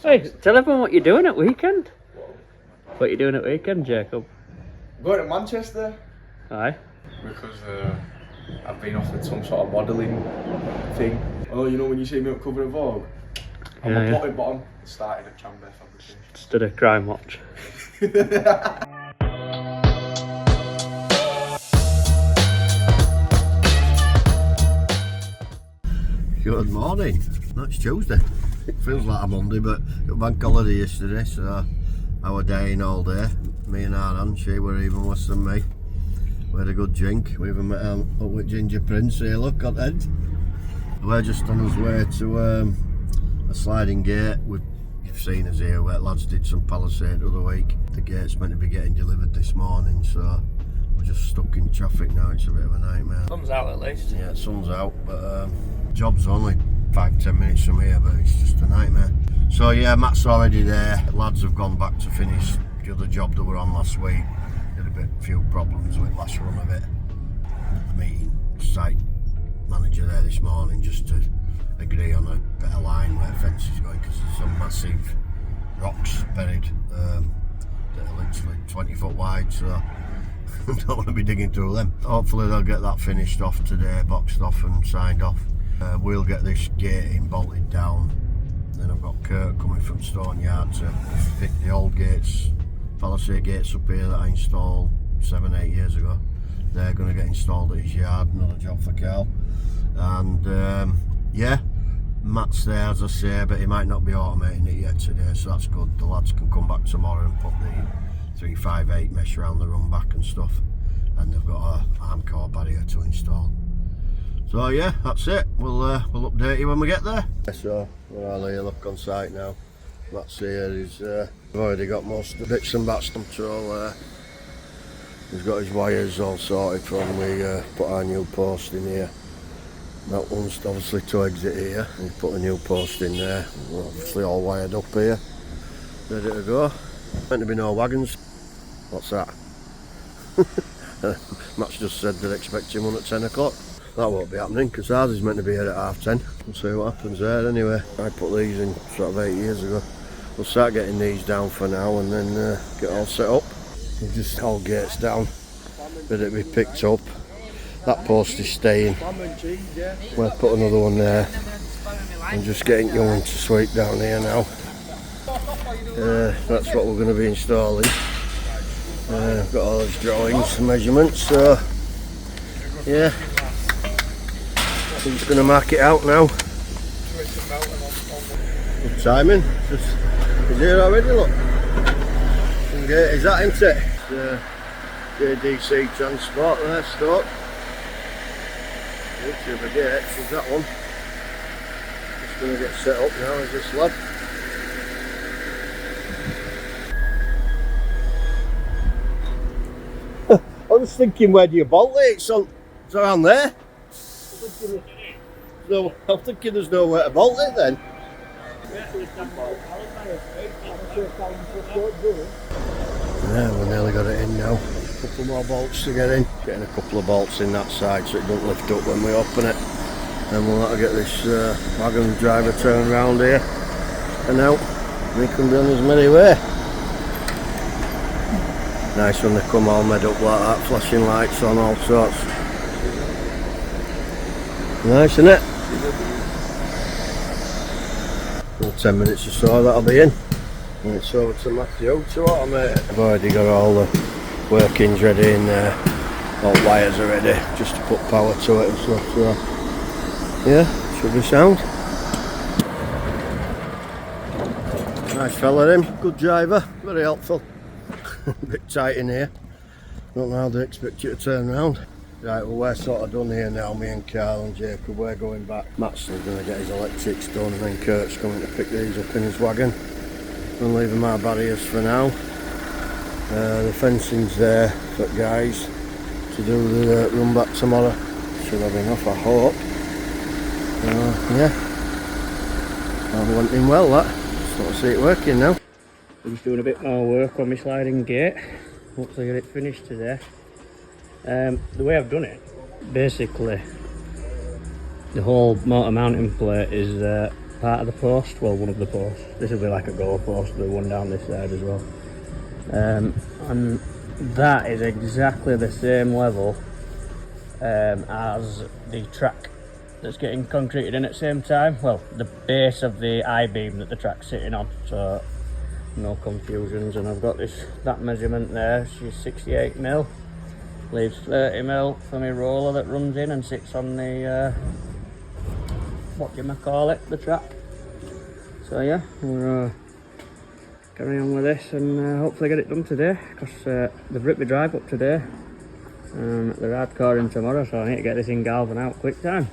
Hey, tell everyone what you're doing at weekend. What you're doing at weekend, Jacob? I'm going to Manchester. Aye. Because I've been offered some sort of modelling thing. Oh, you know when you see me on cover of Vogue? I'm a potted bottom. Started at Canberra Fabrication. Stood a crime watch. Good morning. No, it's Tuesday. It feels like a Monday, but it was bank holiday yesterday, so I was dying all day. Me and Aaron, she were even worse than me. We had a good drink. We even met up with Ginger Prince here, look at it. We're just on our way to a sliding gate. You've seen us here, where lads did some palisade the other week. The gate's meant to be getting delivered this morning, so we're just stuck in traffic now. It's a bit of a nightmare. Sun's out at least. Yeah, sun's out, but job's only 5-10 minutes from here, but it's just a nightmare. So yeah, Matt's already there. Lads have gone back to finish the other job that were on last week. Had a few problems with last run of it. The meeting site manager there this morning just to agree on a better line where the fence is going, because there's some massive rocks buried that are literally 20 foot wide, so I don't want to be digging through them. Hopefully they'll get that finished off today, boxed off and signed off. We'll get this gating bolted down. Then I've got Kurt coming from Stoneyard to fit the old gates, palisade gates up here that I installed 7-8 years ago. They're going to get installed at his yard, another job for Karl. And yeah, Matt's there as I say, but he might not be automating it yet today, so that's good. The lads can come back tomorrow and put the 358 mesh around the run back and stuff. And they've got a arm core barrier to install. So yeah, that's it. We'll update you when we get there. So we're all here, look on site now. Matt's here. We've already got most of the bits and bats control there. He's got his wires all sorted from we put our new post in here. That one's obviously to exit here. He put a new post in there. We're obviously all wired up here, ready to go. Meant to be no wagons. What's that? Matt's just said they're expecting one at 10 o'clock. That won't be happening because ours is meant to be here at 10:30. We'll see what happens there anyway. I put these in sort of 8 years ago. We'll start getting these down for now and then get all set up. We'll just hold gates down, ready to be picked up. That post is staying. We'll put another one there. I'm just getting going to sweep down here now. That's what we're going to be installing. I've got all those drawings and measurements, so yeah. I'm just going to mark it out now. Good timing. It's here already, look. Is that isn't it? JDC Transport there, Stoke. YouTube of gates is that one. Just going to get set up now as this lad. I was thinking, where do you bolt it? It's around there. I'm thinking there's nowhere to bolt it then. Yeah, we've nearly got it in now. A couple more bolts to get in. Getting a couple of bolts in that side so it doesn't lift up when we open it. Then we'll have to get this wagon driver turned around here and out. We can be on his merry way. Nice when they come all made up like that, flashing lights on, all sorts. Nice, isn't it? Well, 10 minutes or so, that'll be in. And it's over to Matthew to automate it. I've already got all the workings ready in there. All wires are ready, just to put power to it and stuff. So, yeah, should be sound. Nice fella him, good driver, very helpful. A bit tight in here. Don't know how they expect you to turn around. Right, well we're sort of done here now, me and Karl and Jacob, we're going back. Matt's still going to get his electrics done and then Kurt's coming to pick these up in his wagon. I'm leaving my barriers for now. The fencing's there for guys to do the run back tomorrow. Should have enough, I hope. Yeah, that went in well that. Just want to see it working now. I'm just doing a bit more work on my sliding gate. Hopefully get it finished today. The way I've done it, basically, the whole motor mounting plate is part of the post, well, one of the posts. This will be like a goal post, the one down this side as well. And that is exactly the same level as the track that's getting concreted in at the same time. Well, the base of the I-beam that the track's sitting on, so no confusions. And I've got that measurement there. She's 68mm, leaves 30mm for my roller that runs in and sits on the what do you call it, the track. So yeah, we'll carry on with this and hopefully get it done today, because they've ripped my drive up today. They're hardcoring tomorrow, so I need to get this in Galvan out quick time.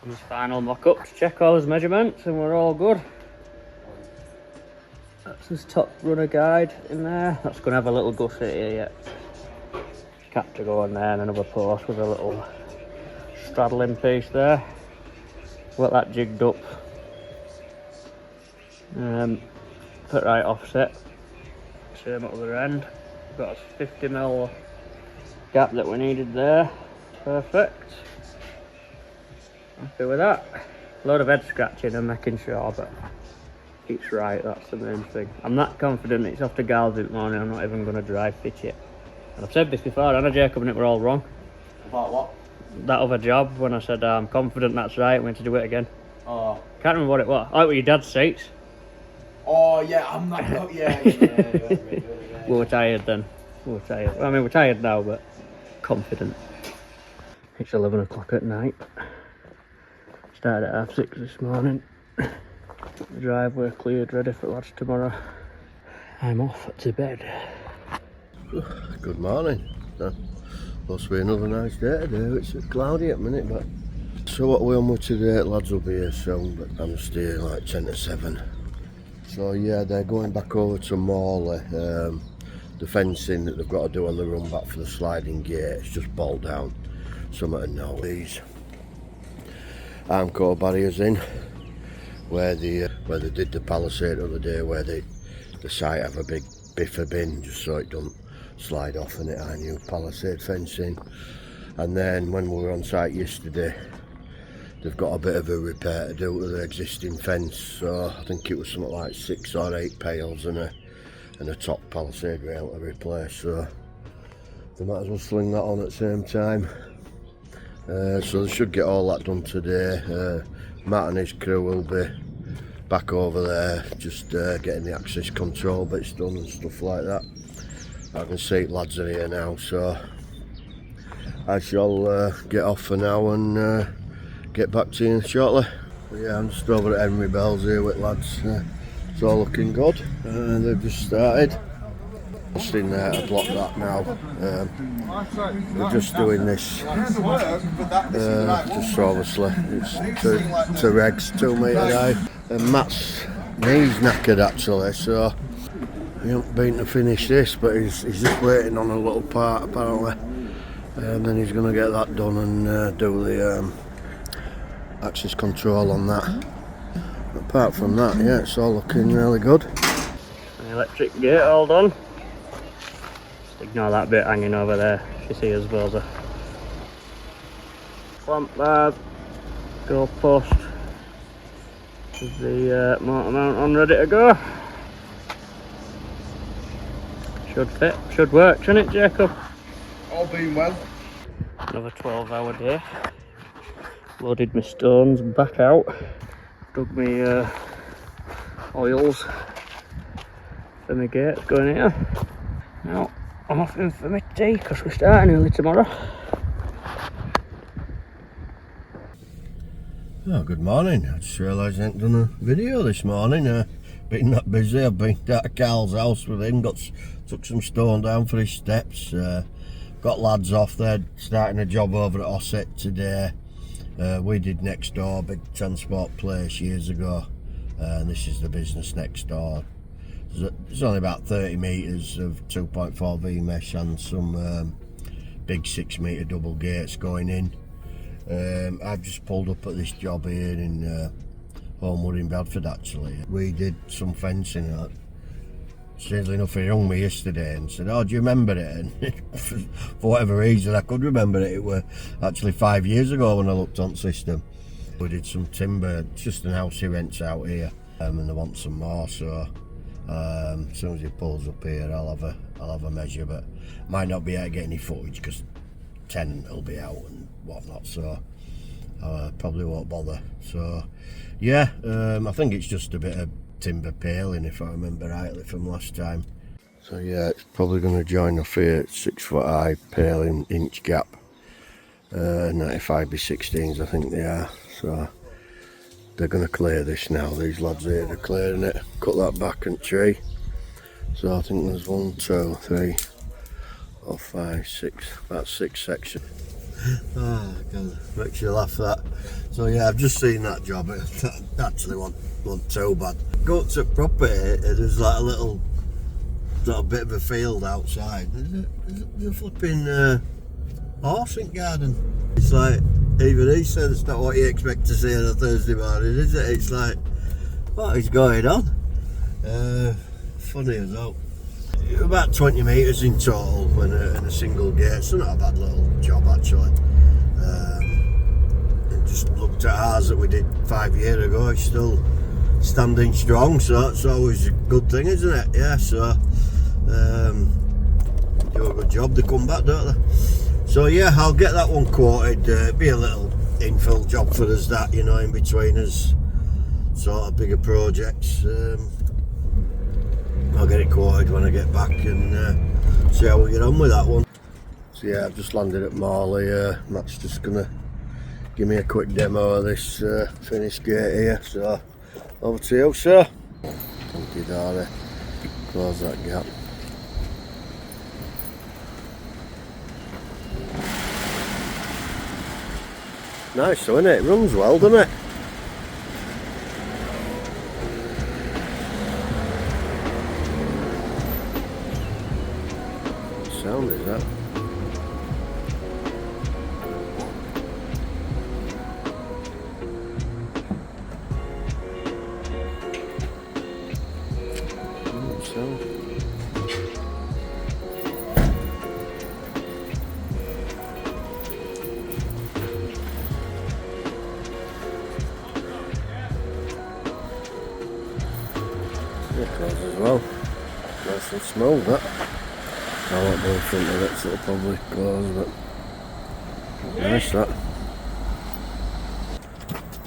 And this final mock-up to check all his measurements, and we're all good. That's his top runner guide in there. That's going to have a little gusset here yet. Cap to go on there, and another post with a little straddling piece there. Got that jigged up. Put right offset. Same at the other end. Got a 50mm gap that we needed there. Perfect. Happy with that. A lot of head scratching and making sure, but it's right, that's the main thing. I'm that confident it's off to Karl's this morning, I'm not even going to drive fit it. And I've said this before, Anna Jacob, and it were all wrong. About what? That other job, when I said I'm confident that's right, I went to do it again. Oh. Can't remember what it was. Oh, it was your dad's seats. Oh yeah, I'm not. Oh, yeah. We were tired then. We were tired. I mean, we're tired now, but confident. It's 11 o'clock at night. Started at 6:30 this morning. The driveway cleared, ready for lads tomorrow. I'm off to bed. Good morning. Supposed to be another nice day today. It's cloudy at the minute, but so what we're on with today, lads will be here soon, but I'm staying like 10 to 7. So yeah, they're going back over to Morley. The fencing that they've got to do on the run back for the sliding gate, it's just bolt down. Something to know. These armcore barriers in, where they did the palisade the other day, where the site have a big biffer bin just so it don't slide off, and it our new palisade fencing. And then when we were on site yesterday, they've got a bit of a repair to do to the existing fence, so I think it was something like 6 or 8 pails and a top palisade rail to replace, so they might as well sling that on at the same time. So they should get all that done today. Matt and his crew will be back over there just getting the access control bits done and stuff like that. I can see lads are here now, so I shall get off for now and get back to you shortly. But yeah, I'm just over at Henry Bell's here with lads. It's all looking good. They've just started. Just in there to block that now. We're just doing this. Just obviously it's to regs, 2 metre high. And Matt's knee's knackered actually, so he hasn't been to finish this, but he's just waiting on a little part apparently. And then he's going to get that done and do the access control on that. Apart from that, yeah, it's all looking really good. The electric gate all done. Just ignore that bit hanging over there, if you see us buzzer. Clamp bar, go post with the motor mount on, ready to go. Should fit, should work, shouldn't it, Jacob? All being well. Another 12-hour day. Loaded my stones back out. Dug my oils for my gates going here. Now I'm off in for my tea because we're starting early tomorrow. Oh, good morning. I just realised I hadn't done a video this morning. Been that busy. I've been at Karl's house with him, took some stone down for his steps. Got lads off there starting a job over at Osset today. We did next door, big transport place years ago, and this is the business next door. There's only about 30 metres of 2.4 V mesh and some big 6 metre double gates going in. I've just pulled up at this job here in Homewood in Bradford actually. We did some fencing. Strangely enough, he rung me yesterday and said, "Oh, do you remember it?" And for whatever reason I could remember it. It were actually 5 years ago when I looked on the system. We did some timber, it's just an house he rents out here, and they want some more, so as soon as he pulls up here I'll have a measure, but might not be able to get any footage because tenant will be out and whatnot, so I probably won't bother. So yeah, I think it's just a bit of timber paling if I remember rightly from last time. So yeah, it's probably going to join off here at 6 foot high paling inch gap, 95 by 16s I think they are. So they're going to clear this now, these lads here, they're clearing it, cut that back and tree. So I think there's 1, 2, 3, 4, 5, 6, about 6 sections. Ah, God, makes you laugh that. So yeah, I've just seen that job, it actually wasn't too bad. Go to property, there's like a little sort of bit of a field outside. There's a flipping horse in garden. It's like, even he said it's not what you expect to see on a Thursday morning, is it? It's like, what is going on? Funny as well. About 20 metres in total in a single gate, so not a bad little job actually. Just looked at ours that we did 5 years ago, it's still standing strong, so that's always a good thing, isn't it? Yeah, so do a good job, they come back, don't they? So yeah, I'll get that one quoted, be a little infill job for us, that, you know, in between us sort of bigger projects. I'll get it quoted when I get back and see how we get on with that one. So yeah, I've just landed at Morley. Matt's just gonna give me a quick demo of this finished gate here. So over to you, sir. Thank you, Dara. Close that gap. Nice, so isn't it? It runs well, doesn't it? Sound is that? Sound. Yeah, close as well. Nice and small that. I won't go in front of it, so it'll probably close, but nice that.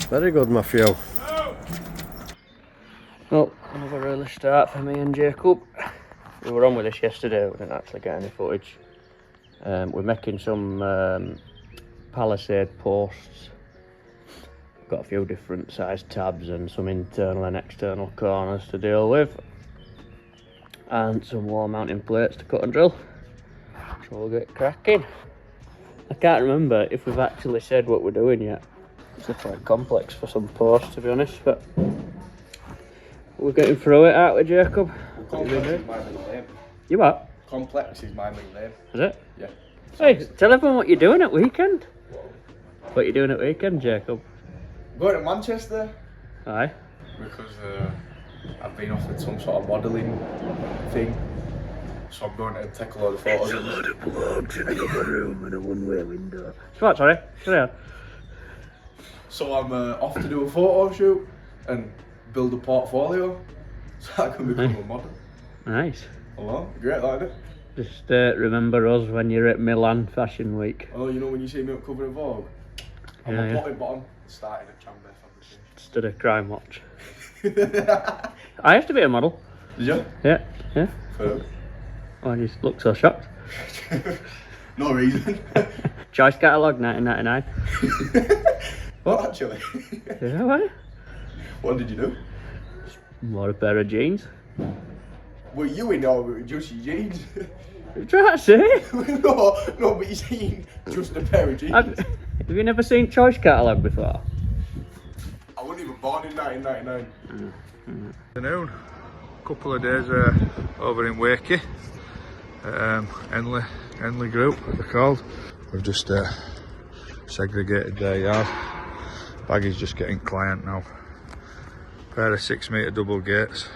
Very good, Matthew. Well, another early start for me and Jacob. We were on with this yesterday, we didn't actually get any footage. We're making some palisade posts. Got a few different size tabs and some internal and external corners to deal with. And some wall mounting plates to cut and drill. So we'll get cracking. I can't remember if we've actually said what we're doing yet. It's quite complex for some posts, to be honest, but we're getting through it, aren't we, Jacob? Complex is my middle name. You what? Complex is my middle name. Is it? Yeah. Hey, tell everyone what you're doing at weekend. What you're doing at weekend, Jacob? Going to Manchester. Aye. Because I've been offered some sort of modelling thing. So I'm going to take a load of photos. There's a load of blokes in another room and a one-way window. What, sorry? Carry on. So I'm off to do a photo shoot and build a portfolio so I can become a model. Nice. Hello, great, like it. Just remember us when you're at Milan Fashion Week. Oh, you know when you see me up cover of Vogue? I'm a potted bottom. Started at Fabrication. Stood a crime watch. I used to be a model. Did you? Yeah, yeah. For... Why do you look so shocked? No reason. Choice catalogue, 1999. What, actually? Yeah, what? What did you do? Wore a pair of jeans. Were you in or were it just your jeans? Try to say? no, but you seen just a pair of jeans. Have you never seen Choice catalogue before? I wasn't even born in 1999. Afternoon, couple of days over in Wakey, Henley Group they're called. We've just segregated their yard. Baggy's just getting client now. Pair of 6 metre double gates,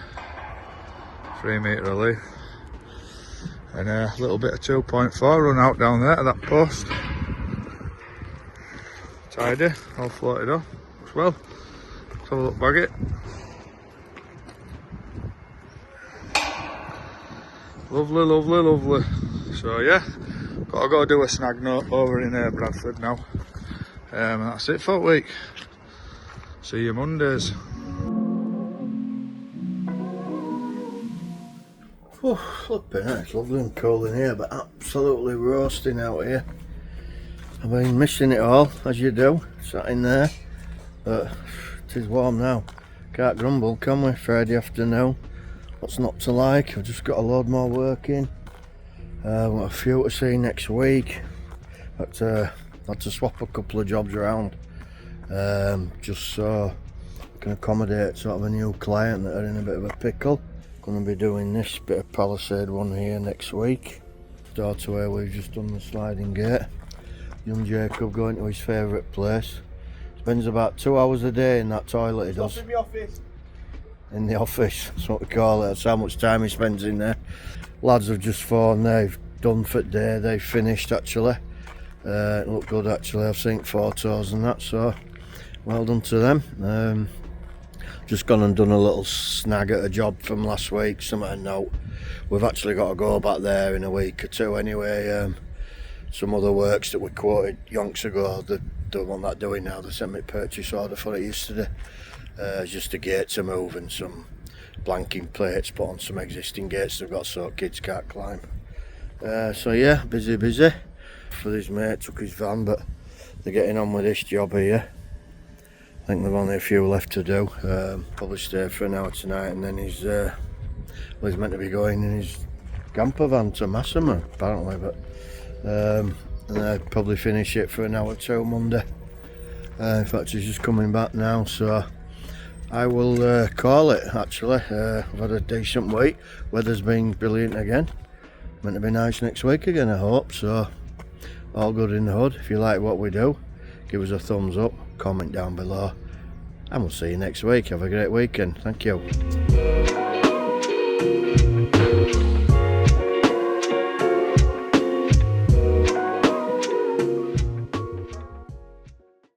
3 metre relief, and a little bit of 2.4 run out down there at that post. Tidy, all floated off, looks Well, let's have a look, bag it. Lovely, lovely, lovely. So yeah, gotta go do a snag note over in Bradford now. And that's it for the week. See you Mondays. Oh, flipping heck, it's lovely and cold in here, but absolutely roasting out here. I've been missing it all, as you do, sat in there, but it is warm now. Can't grumble, can we? Friday afternoon. What's not to like? I've just got a load more work in. I've got a few to see next week. But had to swap a couple of jobs around, just so I can accommodate sort of a new client that are in a bit of a pickle. Going to be doing this bit of palisade one here next week. Door to where we've just done the sliding gate. Young Jacob going to his favourite place. Spends about 2 hours a day in that toilet, he does. In the office. In the office, that's what we call it. That's how much time he spends in there. Lads have just phoned, they've done for the day, they've finished actually. It looked good actually, I've seen photos and that, so well done to them. Just gone and done a little snag at a job from last week, something to note. We've actually got to go back there in a week or two anyway. Some other works that we quoted yonks ago, the one that doing now, they sent me a purchase order for it yesterday. Just a gate to move and some blanking plates put on some existing gates they've got so kids can't climb. So yeah, busy. For his mate took his van, but they're getting on with this job here. I think they've only a few left to do. Probably stay for an hour tonight, and then he's meant to be going in his camper van to Massima apparently, but and I'd probably finish it for an hour or two Monday. In fact, he's just coming back now, so I will call it actually. I've had a decent week, weather's been brilliant again, meant to be nice next week again I hope, so all good in the hood. If you like what we do, give us a thumbs up, comment down below, and we'll see you next week. Have a great weekend, thank you.